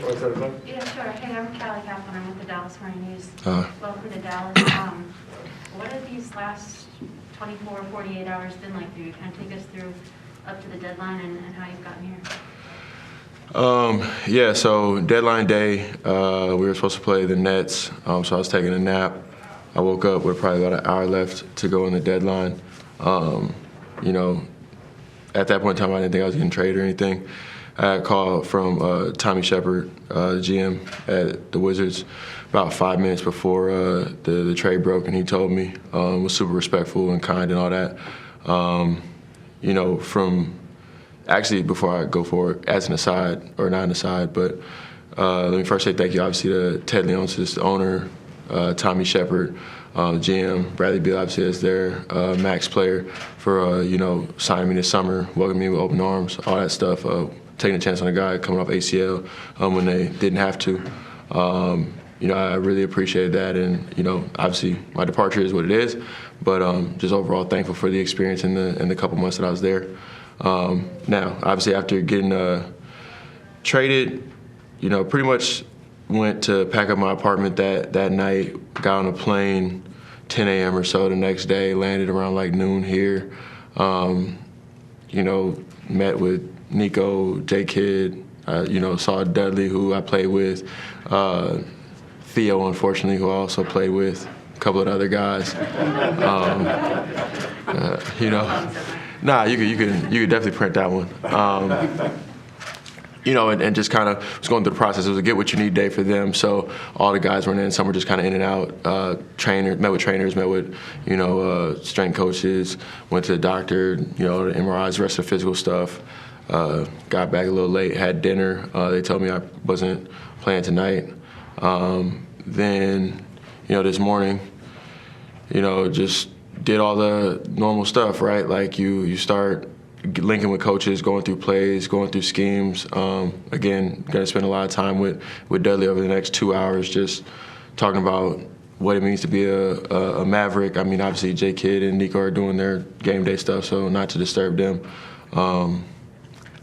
Yeah, sure. Hey, I'm Callie Kaplan. I'm with the Dallas Morning News. Welcome to Dallas. What have these last 24, 48 hours been like for you? Kind of take us through up to the deadline and how you've gotten here. Yeah, so deadline day, we were supposed to play the Nets, so I was taking a nap. I woke up with probably about an hour left to go in the deadline. You know, at that point in time, I didn't think I was getting traded or anything. I had a call from Tommy Shepard, the GM at the Wizards, about 5 minutes before the trade broke, and he told me, was super respectful and kind and all that. You know, actually, before I go forward, as an aside, or not an aside, but let me first say thank you, obviously, to Ted Leonsis, the owner, Tommy Shepard, GM, Bradley Beal, obviously, as their max player, for, you know, signing me this summer, welcoming me with open arms, all that stuff, taking a chance on a guy coming off ACL when they didn't have to. You know, I really appreciated that, and, you know, obviously, my departure is what it is, but just overall thankful for the experience in the couple months that I was there. Now, obviously, after getting traded, you know, pretty much went to pack up my apartment that night, got on a plane 10 a.m. or so the next day, landed around like noon here. You know, met with Nico, J-Kid, you know, saw Dudley, who I played with, Theo, unfortunately, who I also played with, a couple of other guys. You know. Nah, you could definitely print that one. You know, and just kind of was going through the process. It was a get what you need day for them. So all the guys were in. Some were just kind of in and out. Met with trainers, met with, you know, strength coaches. Went to the doctor. You know, the MRIs, the rest of the physical stuff. Got back a little late. Had dinner. They told me I wasn't playing tonight. Then, you know, this morning, you know, just did all the normal stuff, right? Like you start linking with coaches, going through plays, going through schemes. Again, going to spend a lot of time with Dudley over the next 2 hours, just talking about what it means to be a Maverick. I mean, obviously, J-Kid and Nico are doing their game day stuff, so not to disturb them.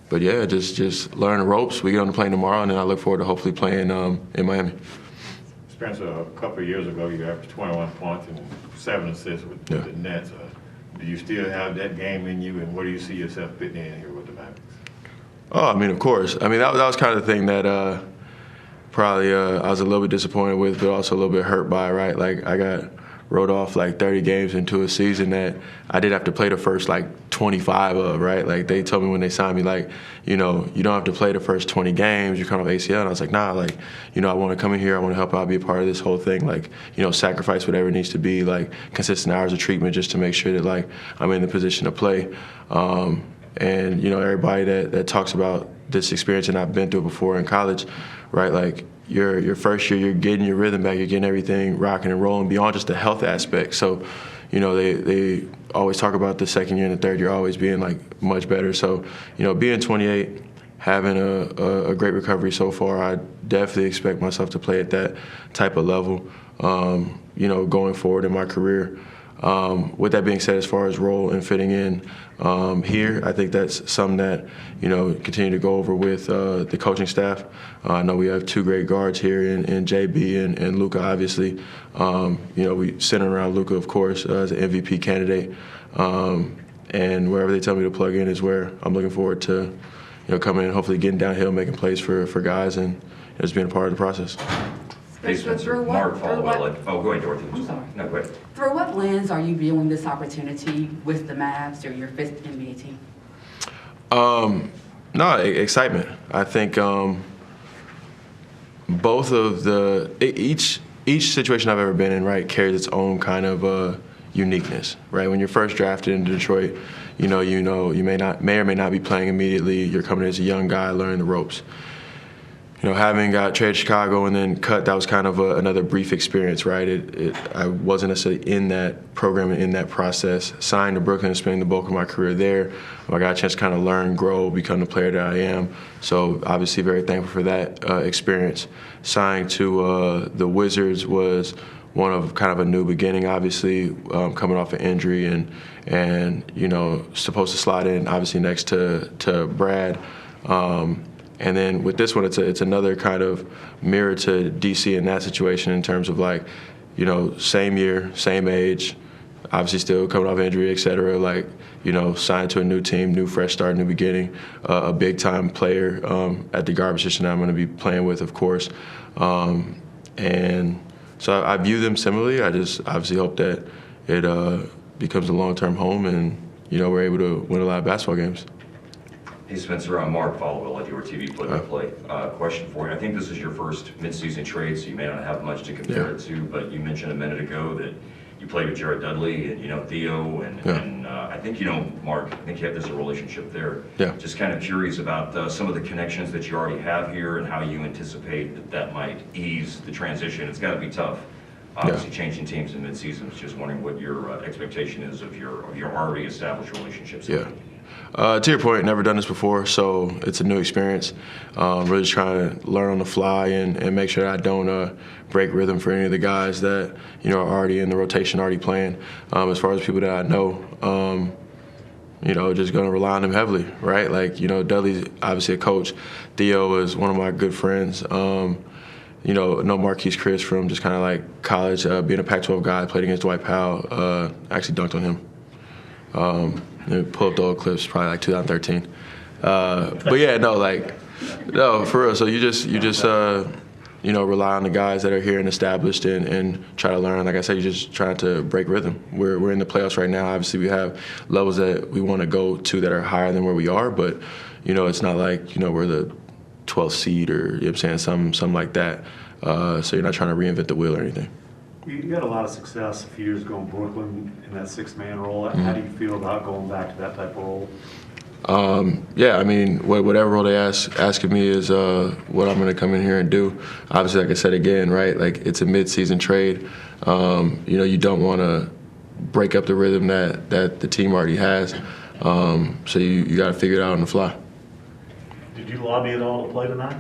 But yeah, just learn the ropes. We get on the plane tomorrow, and then I look forward to hopefully playing in Miami. Spencer, a couple of years ago, you averaged 21 points and 7 assists with the Nets. Do you still have that game in you, and where do you see yourself fitting in here with the Mavericks? Oh, I mean, of course. I mean, that was kind of the thing that probably I was a little bit disappointed with, but also a little bit hurt by, right? Like, I got wrote off like 30 games into a season that I did have to play the first like 25 of, right? Like, they told me when they signed me, like, you know, you don't have to play the first 20 games, you're kind of ACL. And I was like, nah, like, you know, I want to come in here, I want to help out, be a part of this whole thing, like, you know, sacrifice whatever it needs to be, like, consistent hours of treatment just to make sure that, like, I'm in the position to play. And, you know, everybody that talks about this experience, and I've been through it before in college, right, like, your first year, you're getting your rhythm back, you're getting everything rocking and rolling beyond just the health aspect. So, you know, they always talk about the second year and the third year always being, like, much better. So, you know, being 28, having a great recovery so far, I definitely expect myself to play at that type of level, you know, going forward in my career. With that being said, as far as role and fitting in here, I think that's something that, you know, continue to go over with the coaching staff. I know we have two great guards here in JB and Luka, obviously. You know, we center around Luka, of course, as an MVP candidate. And wherever they tell me to plug in is where I'm looking forward to, you know, coming in, hopefully getting downhill, making plays for guys, and just being a part of the process. Hey, Spencer, Mark Falwell. Oh, go ahead, Dorothy. I'm sorry. No, go ahead. Through what lens are you viewing this opportunity with the Mavs or your fifth NBA team? No, excitement. I think both of each situation I've ever been in, right, carries its own kind of uniqueness, right? When you're first drafted into Detroit, you may or may not be playing immediately. You're coming in as a young guy, learning the ropes. You know, having got traded to Chicago and then cut, that was kind of another brief experience, right? I wasn't necessarily in that program and in that process. Signed to Brooklyn and spending the bulk of my career there. I got a chance to kind of learn, grow, become the player that I am. So obviously very thankful for that experience. Signed to the Wizards was one of kind of a new beginning, obviously, coming off an injury and you know, supposed to slide in, obviously, next to Brad. And then with this one, it's another kind of mirror to DC in that situation in terms of like, you know, same year, same age, obviously still coming off injury, et cetera, like, you know, signed to a new team, new fresh start, new beginning, a big-time player at the guard position that I'm going to be playing with, of course. And so I view them similarly. I just obviously hope that it becomes a long-term home and, you know, we're able to win a lot of basketball games. Hey, Spencer, I'm Mark Followill at your TV play-by-play. Question for you. I think this is your first midseason trade, so you may not have much to compare it to, but you mentioned a minute ago that you played with Jared Dudley and, you know, Theo, and I think, you know, Mark, I think you have this relationship there. Yeah. Just kind of curious about some of the connections that you already have here and how you anticipate that might ease the transition. It's got to be tough. Obviously, changing teams in midseason. Just wondering what your expectation is of your already established relationships. Yeah. To your point, never done this before, so it's a new experience. Really just trying to learn on the fly and make sure that I don't break rhythm for any of the guys that, you know, are already in the rotation, already playing. As far as people that I know, you know, just going to rely on them heavily, right? Like, you know, Dudley's obviously a coach. Theo is one of my good friends. You know Marquise Chris from just kind of like college, being a Pac-12 guy, played against Dwight Powell, actually dunked on him. Pull up the old clips, probably like 2013. But yeah, no, for real. So you just you know, rely on the guys that are here and established and try to learn. Like I said, you're just trying to break rhythm. We're in the playoffs right now. Obviously, we have levels that we want to go to that are higher than where we are, but, you know, it's not like, you know, we're the 12th seed or, you know what I'm saying, something like that. So you're not trying to reinvent the wheel or anything. You had a lot of success a few years ago in Brooklyn in that six-man role. How do you feel about going back to that type of role? Yeah, I mean, whatever role they ask of me is what I'm going to come in here and do. Obviously, like I said again, right, like it's a mid-season trade. You know, you don't want to break up the rhythm that the team already has. So you got to figure it out on the fly. Did you lobby at all to play tonight?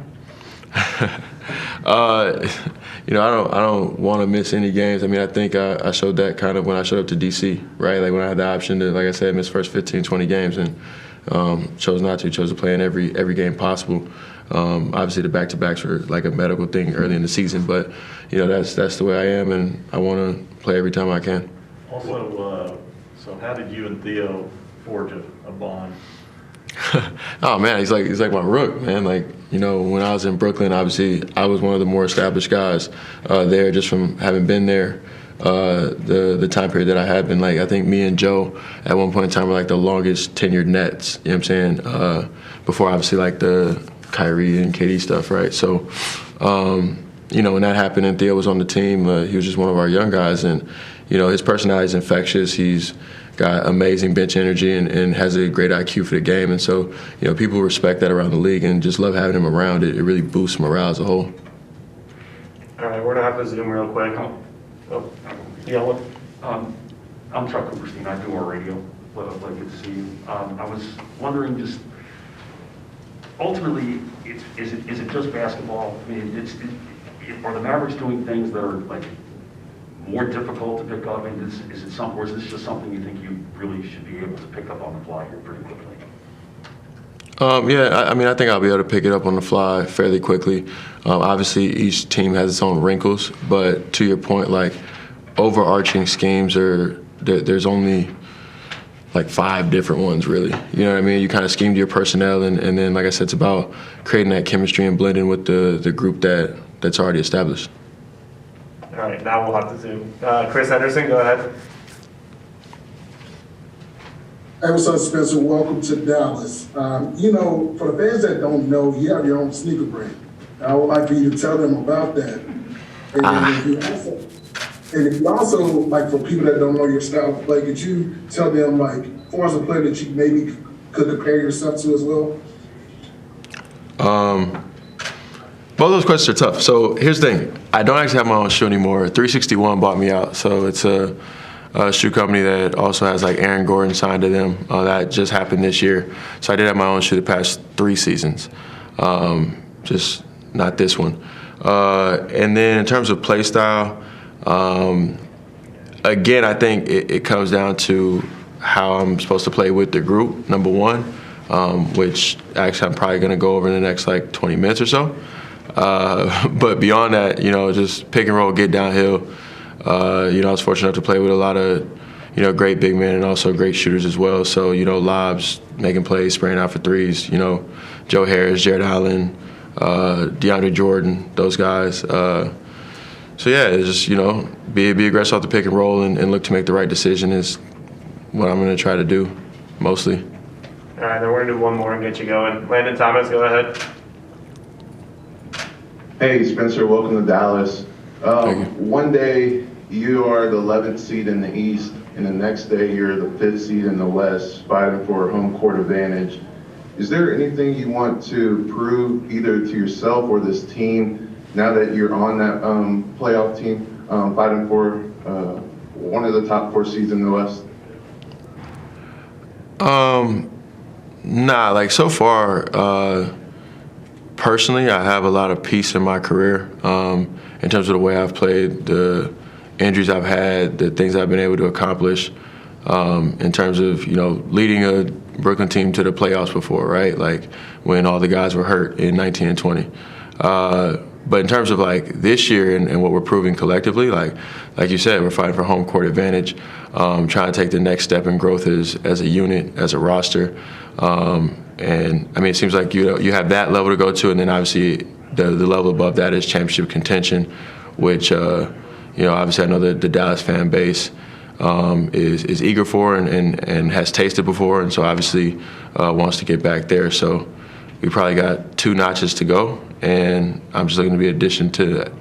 You know, I don't want to miss any games. I mean, I think I showed that kind of when I showed up to DC, right? Like when I had the option to, like I said, miss first 15, 20 games and chose not to, chose to play in every game possible. Obviously the back-to-backs were like a medical thing early in the season, but, you know, that's the way I am and I want to play every time I can. Also, so how did you and Theo forge a bond? Oh man, he's like my rook, man. Like, you know, when I was in Brooklyn, obviously I was one of the more established guys there, just from having been there. The time period that I had been, like, I think me and Joe at one point in time were like the longest tenured Nets. You know what I'm saying? Before obviously like the Kyrie and KD stuff, right? So, you know, when that happened and Theo was on the team, he was just one of our young guys, and you know, his personality is infectious. He's got amazing bench energy and has a great IQ for the game. And so, you know, people respect that around the league and just love having him around. It really boosts morale as a whole. All right, we're going to have to zoom real quick. Oh, yeah, what? I'm Chuck Cooperstein. I do our radio. Well, good to see you. I was wondering, just ultimately, is it just basketball? I mean, are the Mavericks doing things that are like more difficult to pick up? I mean, is it something, or is this just something you think you really should be able to pick up on the fly here pretty quickly? Yeah, I mean, I think I'll be able to pick it up on the fly fairly quickly. Obviously, each team has its own wrinkles, but to your point, like, overarching schemes there's only like 5 different ones, really. You know what I mean? You kind of scheme to your personnel, and then, like I said, it's about creating that chemistry and blending with the group that's already established. All right, now we'll have to zoom. Chris Henderson, go ahead. Hey, what's up, Spencer? Welcome to Dallas. You know, for the fans that don't know, you have your own sneaker brand. I would like for you to tell them about that. And if you also, like, for people that don't know your style of play, could you tell them, like, as far as a player that you maybe could compare yourself to as well? Both those questions are tough. So here's the thing. I don't actually have my own shoe anymore. 361 bought me out. So it's a shoe company that also has, like, Aaron Gordon signed to them. That just happened this year. So I did have my own shoe the past 3 seasons. Just not this one. And then in terms of play style, again, I think it comes down to how I'm supposed to play with the group, number one. which actually I'm probably going to go over in the next like 20 minutes or so. But beyond that, just pick and roll, get downhill. I was fortunate enough to play with a lot of, great big men and also great shooters as well. So, lobs, making plays, spraying out for threes, Joe Harris, Jared Allen, DeAndre Jordan, those guys. So, yeah, it's just, be aggressive off the pick and roll and look to make the right decision is what I'm going to try to do mostly. All right, then we're going to do one more and get you going. Landon Thomas, go ahead. Hey, Spencer, welcome to Dallas. Thank you. One day you are the 11th seed in the East, and the next day you're the 5th seed in the West, fighting for home court advantage. Is there anything you want to prove either to yourself or this team now that you're on that playoff team, fighting for one of the top 4 seeds in the West? Nah, like so far, personally, I have a lot of peace in my career in terms of the way I've played, the injuries I've had, the things I've been able to accomplish in terms of, leading a Brooklyn team to the playoffs before, right? Like when all the guys were hurt in 19 and 20. But in terms of like this year and what we're proving collectively, like you said, we're fighting for home court advantage, trying to take the next step in growth as a unit, as a roster. And I mean, it seems like you have that level to go to, and then obviously the level above that is championship contention, which obviously I know the Dallas fan base is eager for and has tasted before, and so obviously wants to get back there. So we probably got 2 notches to go, and I'm just looking to be an addition to that.